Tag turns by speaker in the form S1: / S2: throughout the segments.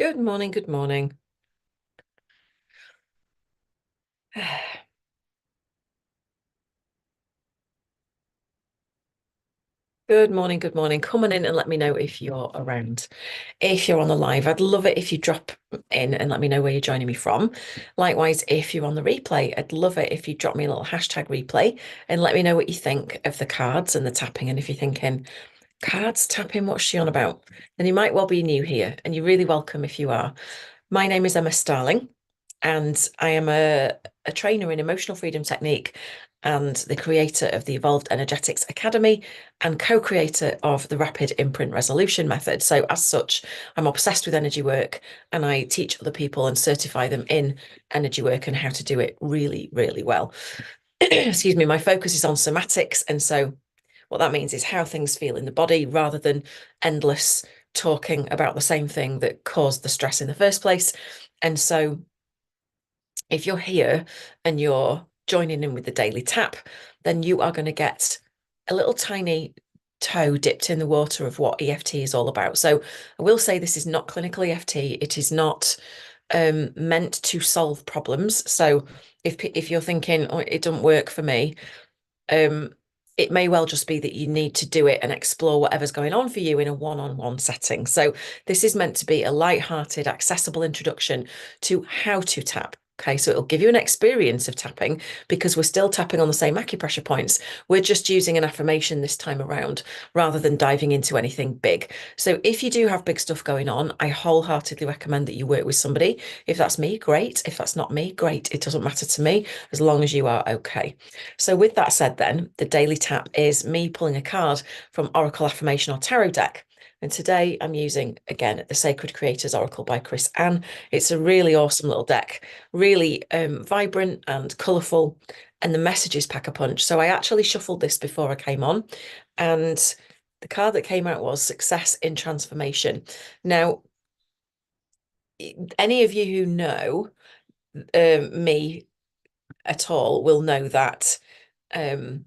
S1: Good morning, good morning. Good morning, good morning. Come on in and let me know if you're around. If you're on the live, I'd love it if you drop in and let me know where you're joining me from. Likewise, if you're on the replay, I'd love it if you drop me a little hashtag replay and let me know what you think of the cards and the tapping. And if you're thinking, cards tapping, what's she on about? Then you might well be new here, and you're really welcome if you are. My name is Emma Starling, and I am a trainer in emotional freedom technique and the creator of the Evolved Energetics Academy and co-creator of the Rapid Imprint Resolution method. So as such, I'm obsessed with energy work and I teach other people and certify them in energy work and how to do it really, really well. Excuse me, my focus is on somatics. And so what that means is how things feel in the body rather than endless talking about the same thing that caused the stress in the first place. And so if you're here and you're joining in with the daily tap, then you are going to get a little tiny toe dipped in the water of what EFT is all about. So I will say this is not clinical EFT. It is not meant to solve problems. So if you're thinking, oh, it doesn't work for me, um, it may well just be that you need to do it and explore whatever's going on for you in a one-on-one setting. So this is meant to be a light-hearted, accessible introduction to how to tap. Okay, so it'll give you an experience of tapping because we're still tapping on the same acupressure points. We're just using an affirmation this time around rather than diving into anything big. So if you do have big stuff going on, I wholeheartedly recommend that you work with somebody. If that's me, great. If that's not me, great. It doesn't matter to me as long as you are okay. So with that said, then the daily tap is me pulling a card from Oracle Affirmation or Tarot deck. And today I'm using, again, the Sacred Creators Oracle by Chris Anne. It's a really awesome little deck, really vibrant and colourful, and the messages pack a punch. So I actually shuffled this before I came on, and the card that came out was Success in Transformation. Now, any of you who know me at all will know that um,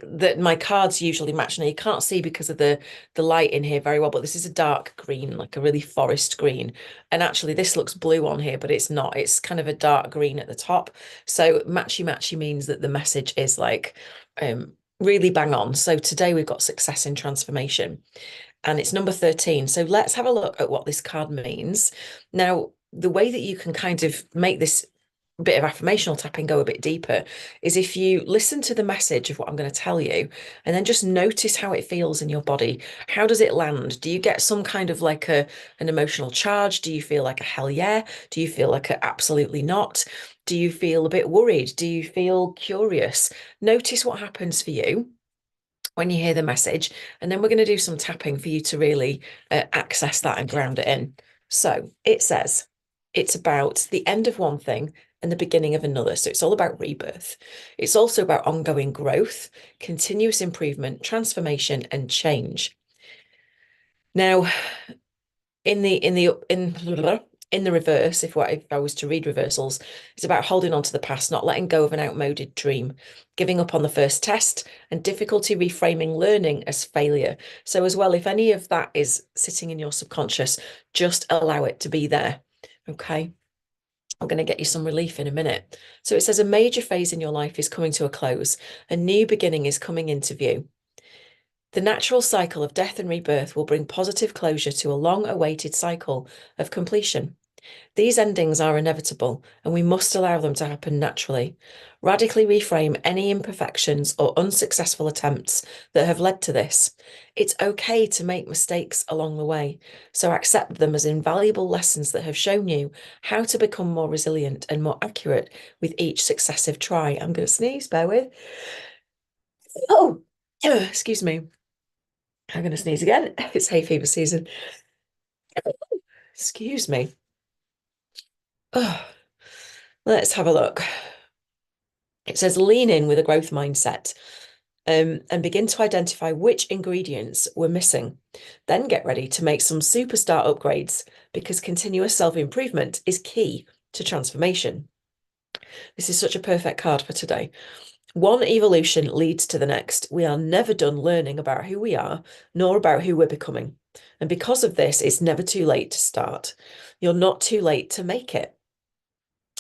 S1: that my cards usually match. Now you can't see because of the light in here very well, but this is a dark green, like a really forest green. And actually this looks blue on here, but it's not. It's kind of a dark green at the top. So matchy matchy means that the message is like really bang on. So today we've got success in transformation and it's number 13. So let's have a look at what this card means. Now, the way that you can kind of make this bit of affirmational tapping go a bit deeper is if you listen to the message of what I'm going to tell you and then just notice how it feels in your body. How does it land? Do you get some kind of like an emotional charge? Do you feel like a hell yeah? Do you feel like a absolutely not? Do you feel a bit worried? Do you feel curious? Notice what happens for you when you hear the message, and then we're going to do some tapping for you to really access that and ground it in. So it says it's about the end of one thing and the beginning of another. So it's all about rebirth. It's also about ongoing growth, continuous improvement, transformation, and change. Now, in the reverse, if I was to read reversals, it's about holding on to the past, not letting go of an outmoded dream, giving up on the first test, and difficulty reframing learning as failure. So as well, if any of that is sitting in your subconscious, just allow it to be there. Okay. I'm going to get you some relief in a minute. So it says a major phase in your life is coming to a close. A new beginning is coming into view. The natural cycle of death and rebirth will bring positive closure to a long-awaited cycle of completion. These endings are inevitable, and we must allow them to happen naturally. Radically reframe any imperfections or unsuccessful attempts that have led to this. It's okay to make mistakes along the way, so accept them as invaluable lessons that have shown you how to become more resilient and more accurate with each successive try. I'm going to sneeze, bear with. Oh, excuse me. I'm going to sneeze again. It's hay fever season. Excuse me. Oh, let's have a look. It says lean in with a growth mindset and begin to identify which ingredients were missing. Then get ready to make some superstar upgrades because continuous self-improvement is key to transformation. This is such a perfect card for today. One evolution leads to the next. We are never done learning about who we are, nor about who we're becoming. And because of this, it's never too late to start. You're not too late to make it.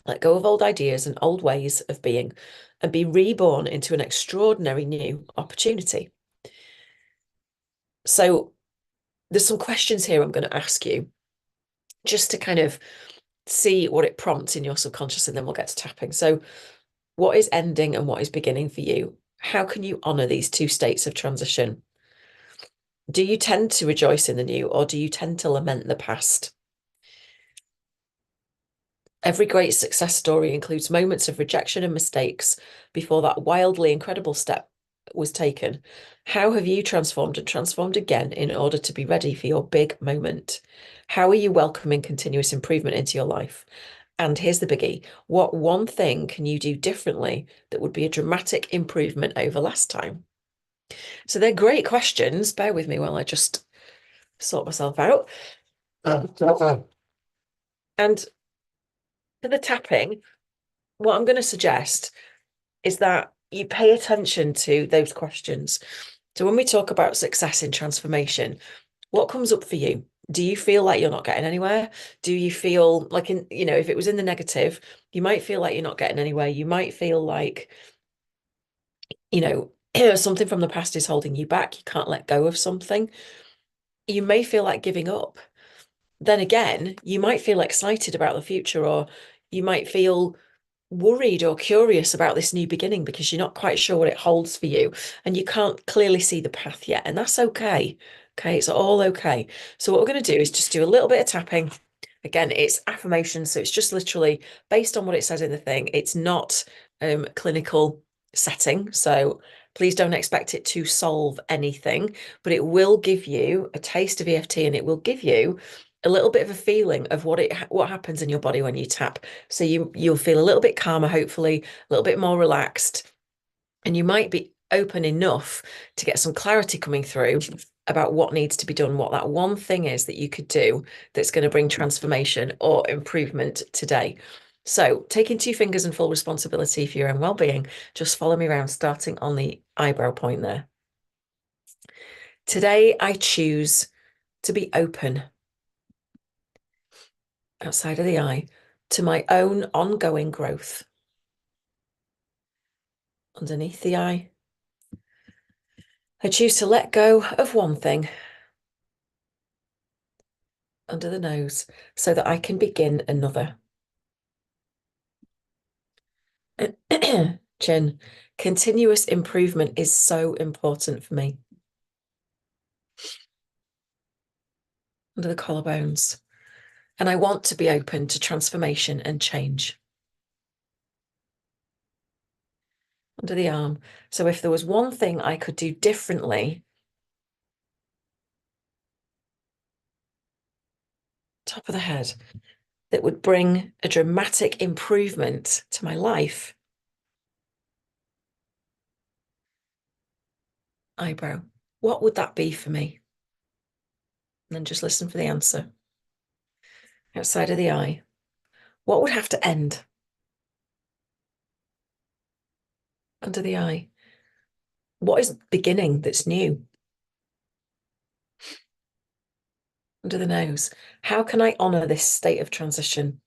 S1: Let go of old ideas and old ways of being and be reborn into an extraordinary new opportunity. So there's some questions here I'm going to ask you just to kind of see what it prompts in your subconscious, and then we'll get to tapping. So what is ending and what is beginning for you? How can you honor these two states of transition? Do you tend to rejoice in the new, or do you tend to lament the past? Every great success story includes moments of rejection and mistakes before that wildly incredible step was taken. How have you transformed and transformed again in order to be ready for your big moment? How are you welcoming continuous improvement into your life? And here's the biggie. What one thing can you do differently that would be a dramatic improvement over last time? So they're great questions. Bear with me while I just sort myself out. And for the tapping, what I'm going to suggest is that you pay attention to those questions. So when we talk about success in transformation, what comes up for you? Do you feel like you're not getting anywhere? Do you feel like if it was in the negative, you might feel like you're not getting anywhere. You might feel like, something from the past is holding you back. You can't let go of something. You may feel like giving up. Then again, you might feel excited about the future, or you might feel worried or curious about this new beginning because you're not quite sure what it holds for you and you can't clearly see the path yet. And that's okay. Okay, it's all okay. So what we're going to do is just do a little bit of tapping. Again, it's affirmation, so it's just literally based on what it says in the thing. It's not clinical setting, so please don't expect it to solve anything, but it will give you a taste of EFT, and it will give you a little bit of a feeling of what happens in your body when you tap. So you'll feel a little bit calmer, hopefully, a little bit more relaxed, and you might be open enough to get some clarity coming through about what needs to be done, what that one thing is that you could do that's going to bring transformation or improvement today. So taking 2 fingers and full responsibility for your own well-being, just follow me around, starting on the eyebrow point there. Today, I choose to be open outside of the eye to my own ongoing growth. Underneath the eye, I choose to let go of one thing under the nose so that I can begin another. Chin, continuous improvement is so important for me. Under the collarbones. And I want to be open to transformation and change. Under the arm. So if there was one thing I could do differently, top of the head, that would bring a dramatic improvement to my life. Eyebrow. What would that be for me? And then just listen for the answer. Outside of the eye. What would have to end? Under the eye. What is beginning that's new? Under the nose. How can I honor this state of transition?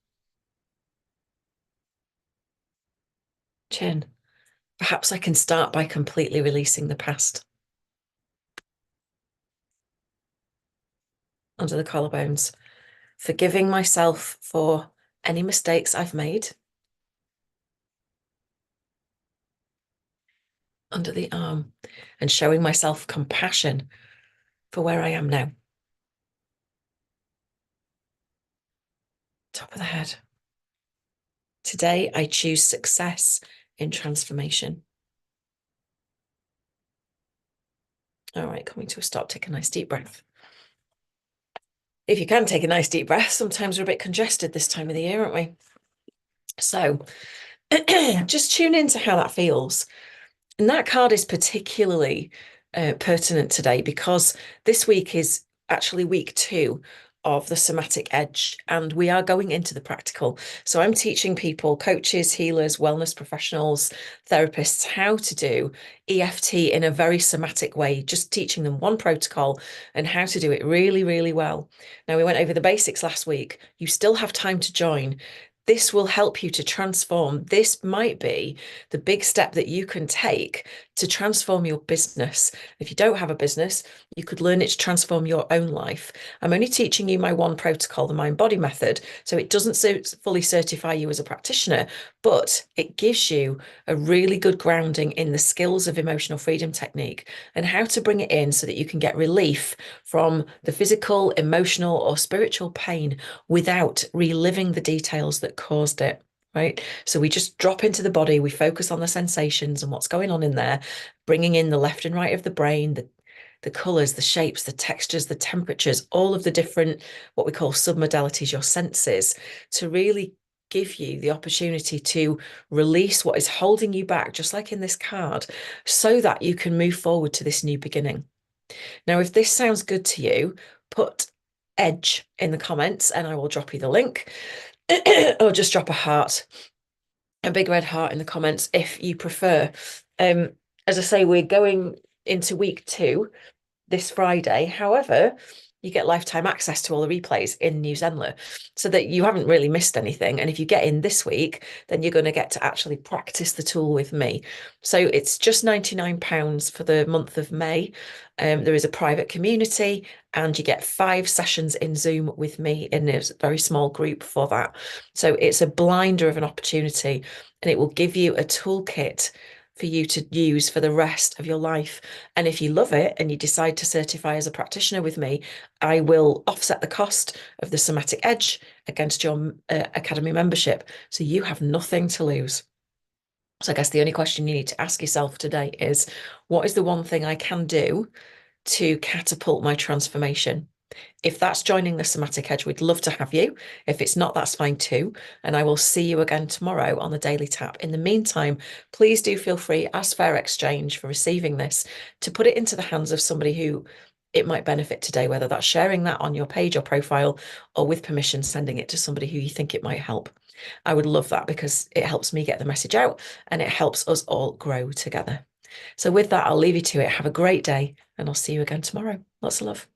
S1: Chin. Perhaps I can start by completely releasing the past. Under the collarbones. Forgiving myself for any mistakes I've made. Under the arm. And showing myself compassion for where I am now. Top of the head. Today, I choose success in transformation. All right, coming to a stop, take a nice deep breath. If you can take a nice deep breath, sometimes we're a bit congested this time of the year, aren't we? So just tune into how that feels. And that card is particularly pertinent today because this week is actually week 2 of the somatic edge, and we are going into the practical. So I'm teaching people, coaches, healers, wellness professionals, therapists, how to do EFT in a very somatic way, just teaching them one protocol and how to do it really, really well. Now, we went over the basics last week. You still have time to join. This will help you to transform. This might be the big step that you can take to transform your business. If you don't have a business, you could learn it to transform your own life. I'm only teaching you my one protocol, the mind body method. So it doesn't fully certify you as a practitioner, but it gives you a really good grounding in the skills of emotional freedom technique and how to bring it in so that you can get relief from the physical, emotional, or spiritual pain without reliving the details that caused it. Right. So we just drop into the body, we focus on the sensations and what's going on in there, bringing in the left and right of the brain, the colors, the shapes, the textures, the temperatures, all of the different, what we call submodalities, your senses, to really give you the opportunity to release what is holding you back, just like in this card, so that you can move forward to this new beginning. Now, if this sounds good to you, put edge in the comments and I will drop you the link. Or just drop a heart, a big red heart in the comments if you prefer. As I say, we're going into week 2 this Friday. However, you get lifetime access to all the replays in New Zenler so that you haven't really missed anything. And if you get in this week, then you're going to get to actually practice the tool with me. So it's just £99 for the month of May. There is a private community and you get 5 sessions in Zoom with me in a very small group for that. So it's a blinder of an opportunity and it will give you a toolkit for you to use for the rest of your life. And if you love it and you decide to certify as a practitioner with me, I will offset the cost of the Somatic Edge against your Academy membership. So you have nothing to lose. So I guess the only question you need to ask yourself today is, what is the one thing I can do to catapult my transformation? If that's joining the Somatic Edge, we'd love to have you. If it's not, that's fine too. And I will see you again tomorrow on the Daily Tap. In the meantime, please do feel free, as fair exchange for receiving this, to put it into the hands of somebody who it might benefit today, whether that's sharing that on your page or profile, or with permission, sending it to somebody who you think it might help. I would love that because it helps me get the message out and it helps us all grow together. So with that, I'll leave you to it. Have a great day and I'll see you again tomorrow. Lots of love.